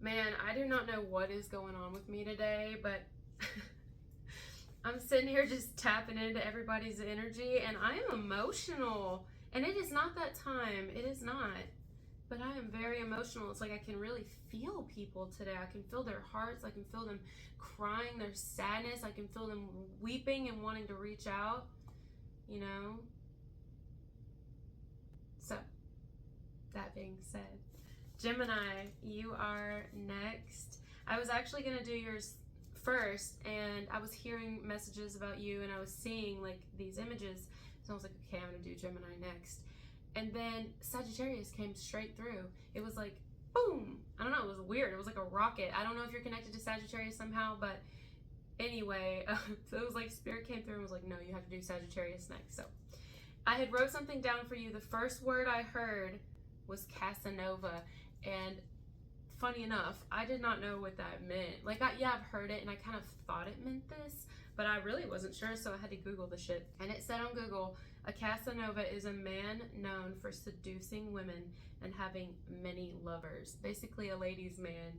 Man, I do not know what is going on with me today, but I'm sitting here just tapping into everybody's energy, and I am emotional. And it is not that time. It is not. But I am very emotional. It's like I can really feel people today. I can feel their hearts. I can feel them crying, their sadness. I can feel them weeping and wanting to reach out, you know? So, that being said, Gemini, you are next. I was actually going to do yours first, and I was hearing messages about you, and I was seeing like these images. So I was like, okay, I'm going to do Gemini next. And then Sagittarius came straight through. It was like, boom. I don't know. It was weird. It was like a rocket. I don't know if you're connected to Sagittarius somehow, but anyway, so it was like Spirit came through and was like, no, you have to do Sagittarius next. So I had wrote something down for you. The first word I heard was Casanova. And funny enough, I did not know what that meant. Like, I've heard it and I kind of thought it meant this, but I really wasn't sure, so I had to Google the shit. And it said on Google, a Casanova is a man known for seducing women and having many lovers. Basically a ladies' man.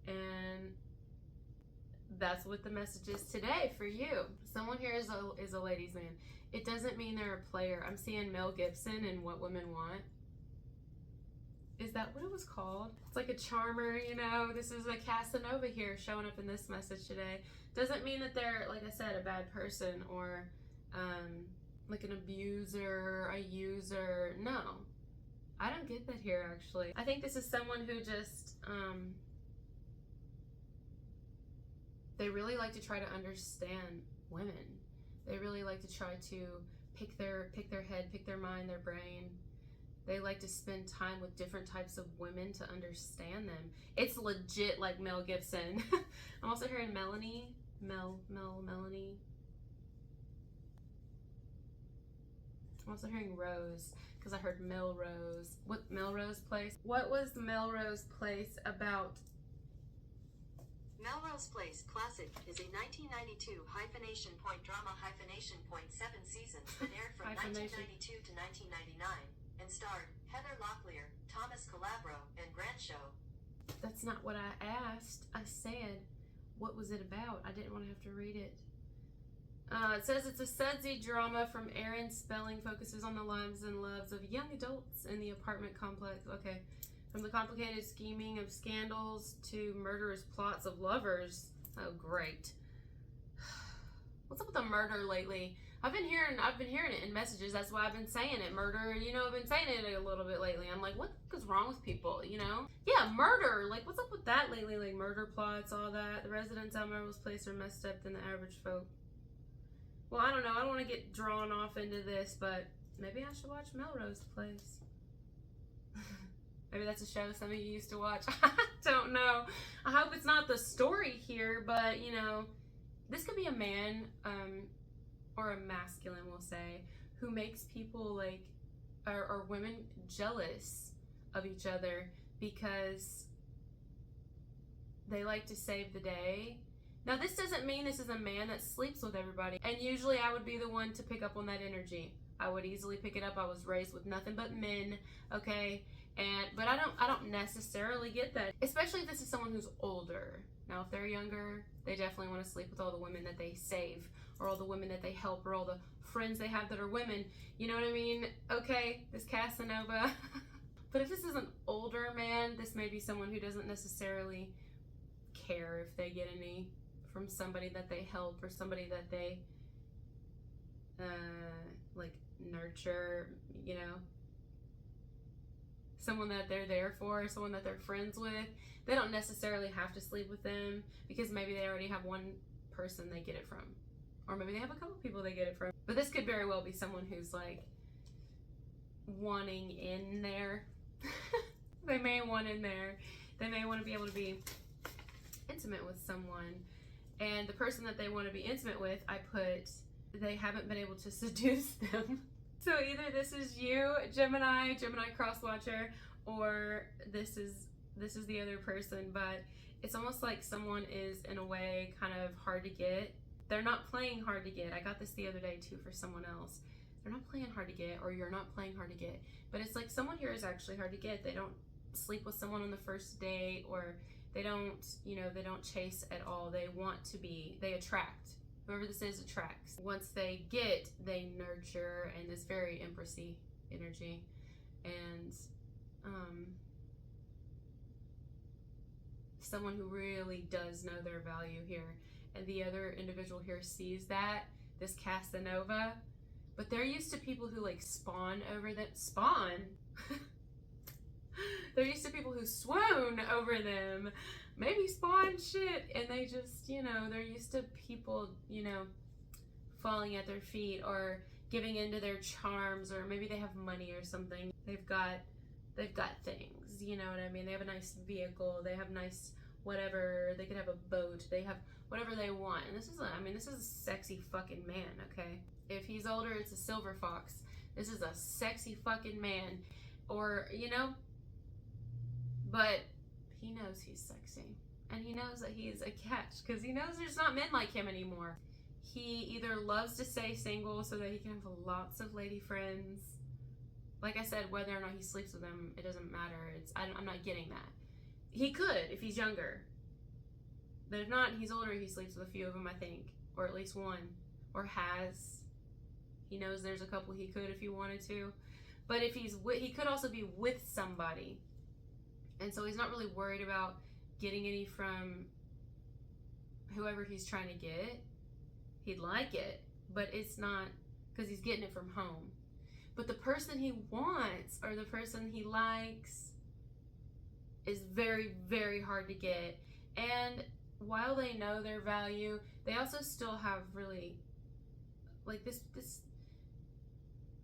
And that's what the message is today for you. Someone here is a ladies' man. It doesn't mean they're a player. I'm seeing Mel Gibson and What Women Want. Is that what it was called? It's like a charmer, you know? This is a Casanova here showing up in this message today. Doesn't mean that they're, like I said, a bad person or like an abuser, a user. No. I don't get that here, actually. I think this is someone who just, they really like to try to understand women. They really like to try to pick their head, pick their mind, their brain. They like to spend time with different types of women to understand them. It's legit like Mel Gibson. I'm also hearing Melanie. Melanie. I'm also hearing Rose, because I heard Melrose. What Melrose Place? What was Melrose Place about? Melrose Place Classic is a 1992 hyphenation point drama hyphenation point 7 seasons that aired from 1992 to 1999 and starred Heather Locklear, Thomas Calabro, and Grant Show. That's not what I asked. I said, what was it about? I didn't want to have to read it. It says it's a sudsy drama from Aaron Spelling, focuses on the lives and loves of young adults in the apartment complex. Okay. From the complicated scheming of scandals to murderous plots of lovers. Oh, great. What's up with the murder lately? I've been hearing it in messages. That's why I've been saying it. Murder, you know, I've been saying it a little bit lately. I'm like, what is wrong with people, you know? Yeah, murder. Like, what's up with that lately? Like, murder plots, all that. The residents at Melrose Place are messed up than the average folk. Well, I don't know. I don't want to get drawn off into this, but maybe I should watch Melrose Place. Maybe that's a show some of you used to watch. I don't know. I hope it's not the story here, but, you know, this could be a man, or a masculine, we'll say, who makes people like, or women jealous of each other because they like to save the day. Now, this doesn't mean this is a man that sleeps with everybody. And usually I would be the one to pick up on that energy. I would easily pick it up. I was raised with nothing but men, okay? But I don't necessarily get that, especially if this is someone who's older. Now, if they're younger, they definitely want to sleep with all the women that they save, or all the women that they help, or all the friends they have that are women. You know what I mean? Okay, this Casanova. But if this is an older man, this may be someone who doesn't necessarily care if they get any from somebody that they help or somebody that they like nurture, you know, someone that they're there for, someone that they're friends with. They don't necessarily have to sleep with them because maybe they already have one person they get it from, or maybe they have a couple people they get it from. But this could very well be someone who's like wanting in there. They may want in there. They may want to be able to be intimate with someone, and the person that they want to be intimate with, I put, they haven't been able to seduce them. So either this is you, Gemini cross watcher, or this is the other person. But it's almost like someone is in a way kind of hard to get. They're not playing hard to get. I got this the other day too for someone else. They're not playing hard to get, or you're not playing hard to get. But it's like someone here is actually hard to get. They don't sleep with someone on the first date, or They don't, they don't chase at all. They want to be, they attract. Whoever this is attracts. Once they get, they nurture, and it's very empressy energy. And someone who really does know their value here. And the other individual here sees that, this Casanova. But they're used to people who like spawn over them. Spawn? They're used to people who swoon over them. Maybe spawn shit. And they just, they're used to people, falling at their feet or giving into their charms, or maybe they have money or something. They've got things, you know what I mean? They have a nice vehicle, they have nice whatever, they could have a boat, they have whatever they want. And this is a sexy fucking man, okay? If he's older, it's a silver fox. This is a sexy fucking man. Or, but he knows he's sexy. And he knows that he's a catch, because he knows there's not men like him anymore. He either loves to stay single so that he can have lots of lady friends. Like I said, whether or not he sleeps with them, it doesn't matter. I'm not getting that. He could if he's younger. But if not, he's older, he sleeps with a few of them, I think. Or at least one. Or has. He knows there's a couple he could if he wanted to. But if he could also be with somebody. And so he's not really worried about getting any from whoever he's trying to get. He'd like it, but it's not, because he's getting it from home. But the person he wants or the person he likes is very, very hard to get. And while they know their value, they also still have really, like this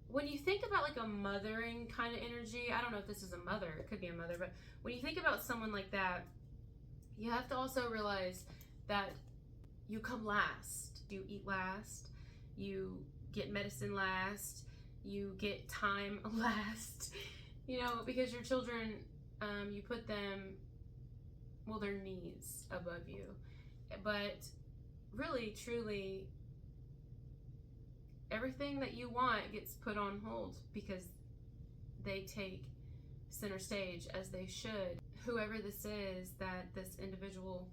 when you think about like a mothering kind of energy, I don't know if this is a mother, it could be a mother, but when you think about someone like that, you have to also realize that you come last. You eat last, you get medicine last, you get time last, because your children, you put them, their needs above you. But really, truly, everything that you want gets put on hold because they take center stage, as they should. Whoever this is that this individual,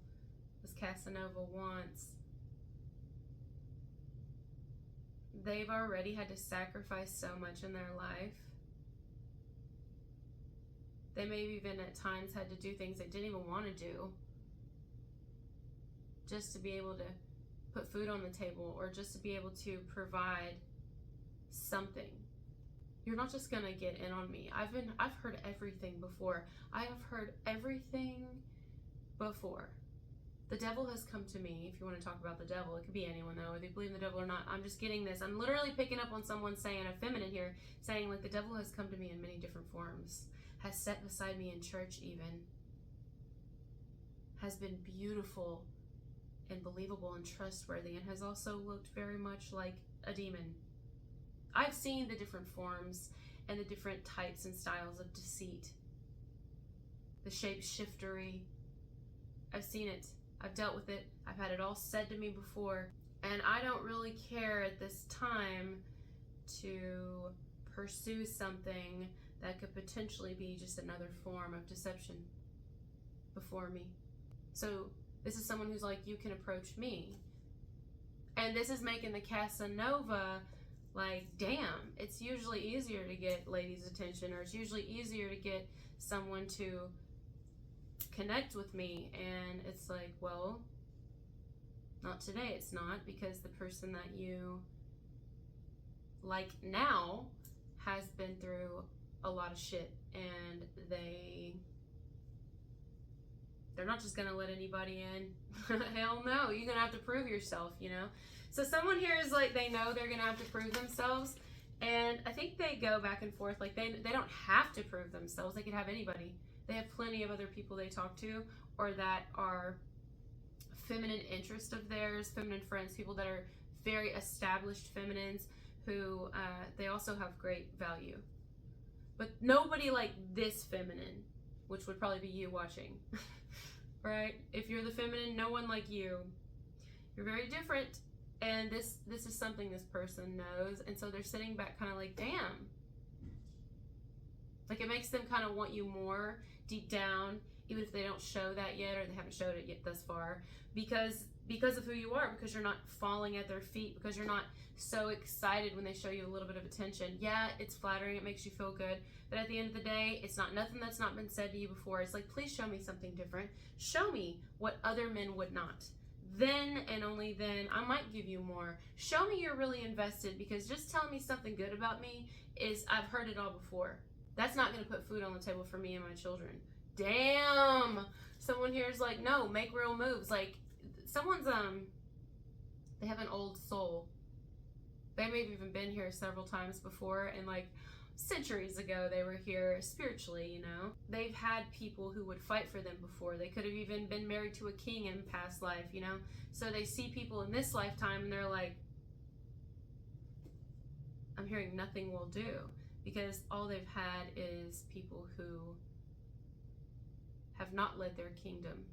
this Casanova, wants, they've already had to sacrifice so much in their life. They may have even at times had to do things they didn't even want to do just to be able to put food on the table, or just to be able to provide something. You're not just gonna get in on me. I've heard everything before. I have heard everything before. The devil has come to me. If you want to talk about the devil, it could be anyone though, whether you believe in the devil or not. I'm just getting this. I'm literally picking up on someone saying, a feminine here, saying like the devil has come to me in many different forms, has sat beside me in church even, has been beautiful and believable and trustworthy, and has also looked very much like a demon. I've seen the different forms and the different types and styles of deceit, the shape-shiftery. I've seen it. I've dealt with it. I've had it all said to me before, and I don't really care at this time to pursue something that could potentially be just another form of deception before me. So this is someone who's like, you can approach me. And this is making the Casanova like, damn, it's usually easier to get ladies' attention, or it's usually easier to get someone to connect with me. And it's like, well, not today, it's not, because the person that you like now has been through a lot of shit, and they're not just gonna let anybody in. Hell no, you're gonna have to prove yourself, So someone here is like, they know they're gonna have to prove themselves, and I think they go back and forth. Like they don't have to prove themselves. They could have anybody. They have plenty of other people they talk to, or that are feminine interest of theirs, feminine friends, people that are very established feminines who they also have great value. But nobody like this feminine, which would probably be you watching. Right? If you're the feminine, no one like you. You're very different, and this is something this person knows, and so they're sitting back kind of like, damn. Like it makes them kind of want you more deep down, even if they don't show that yet, or they haven't showed it yet thus far, because of who you are, because you're not falling at their feet, because you're not so excited when they show you a little bit of attention. Yeah, it's flattering, it makes you feel good, but at the end of the day, it's not nothing that's not been said to you before. It's like, please show me something different. Show me what other men would not. Then and only then I might give you more. Show me you're really invested, because just telling me something good about me is, I've heard it all before. That's not going to put food on the table for me and my children. Damn. Someone here is like, no, make real moves. Like, someone's, they have an old soul. They may have even been here several times before, and like centuries ago they were here spiritually, you know. They've had people who would fight for them before. They could have even been married to a king in past life, you know. So they see people in this lifetime and they're like, I'm hearing nothing will do, because all they've had is people who have not led their kingdom.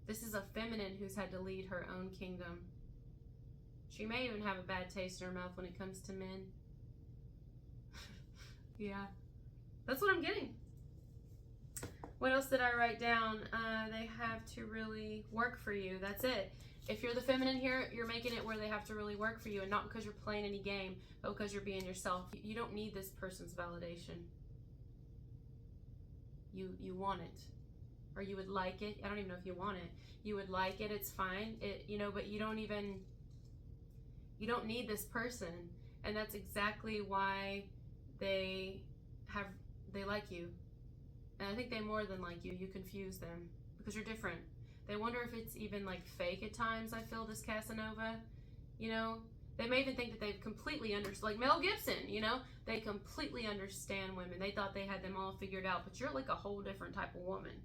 This is a feminine who's had to lead her own kingdom. She may even have a bad taste in her mouth when it comes to men. Yeah, that's what I'm getting. What else did I write down? They have to really work for you. That's it. If you're the feminine here, you're making it where they have to really work for you, and not because you're playing any game, but because you're being yourself. You don't need this person's validation. You want it, or you would like it. I don't even know if you want it. You would like it. It's fine. You know, but you don't need this person, and that's exactly why they like you. And I think they more than like you. You confuse them because you're different. They wonder if it's even like fake at times. I feel this Casanova, you know, they may even think that they've completely understood, like Mel Gibson, you know, they completely understand women. They thought they had them all figured out, but you're like a whole different type of woman.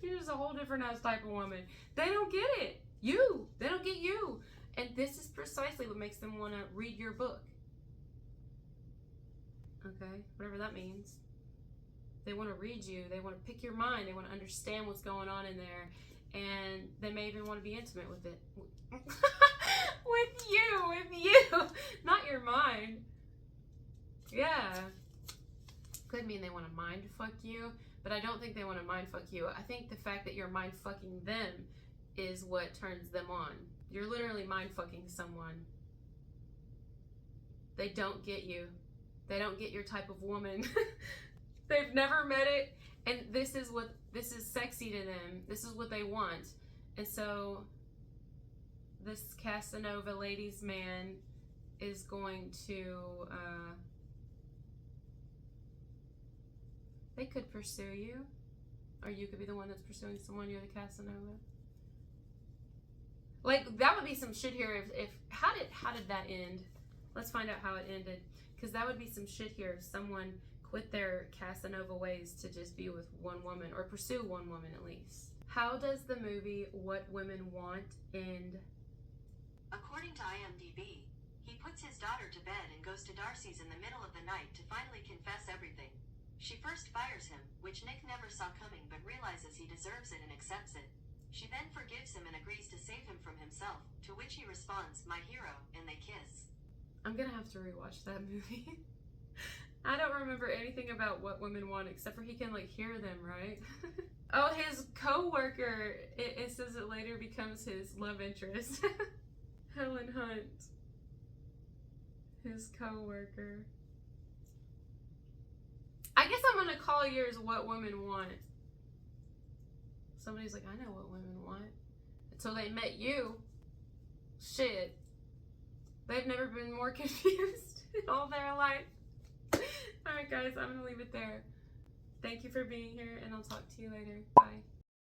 You're just a whole different type of woman. They don't get it. They don't get you. And this is precisely what makes them want to read your book. Okay, whatever that means. They want to read you. They want to pick your mind. They want to understand what's going on in there. And they may even want to be intimate with it. with you. Not your mind. Yeah. Could mean they want to mind fuck you, but I don't think they want to mind fuck you. I think the fact that you're mind fucking them is what turns them on. You're literally mind fucking someone. They don't get you. They don't get your type of woman. They've never met it, and this is sexy to them. This is what they want. And so this Casanova ladies man is going to they could pursue you, or you could be the one that's pursuing someone. You're the Casanova. Like, that would be some shit here if how did that end? Let's find out how it ended, because that would be some shit here if someone quit their Casanova ways to just be with one woman, or pursue one woman at least. How does the movie What Women Want end? According to IMDb, he puts his daughter to bed and goes to Darcy's in the middle of the night to finally confess everything. She first fires him, which Nick never saw coming but realizes he deserves it and accepts it. She then forgives him and agrees to save him from himself, to which he responds, "My hero," and they kiss. I'm gonna have to rewatch that movie. I don't remember anything about What Women Want except for he can like hear them, right? Oh, his co-worker, it says it later becomes his love interest. Helen Hunt. His co-worker. I guess I'm gonna call yours What Women Want. Somebody's like, I know what women want. Until they met you. Shit. They've never been more confused in all their life. Alright guys, I'm gonna leave it there. Thank you for being here, and I'll talk to you later. Bye.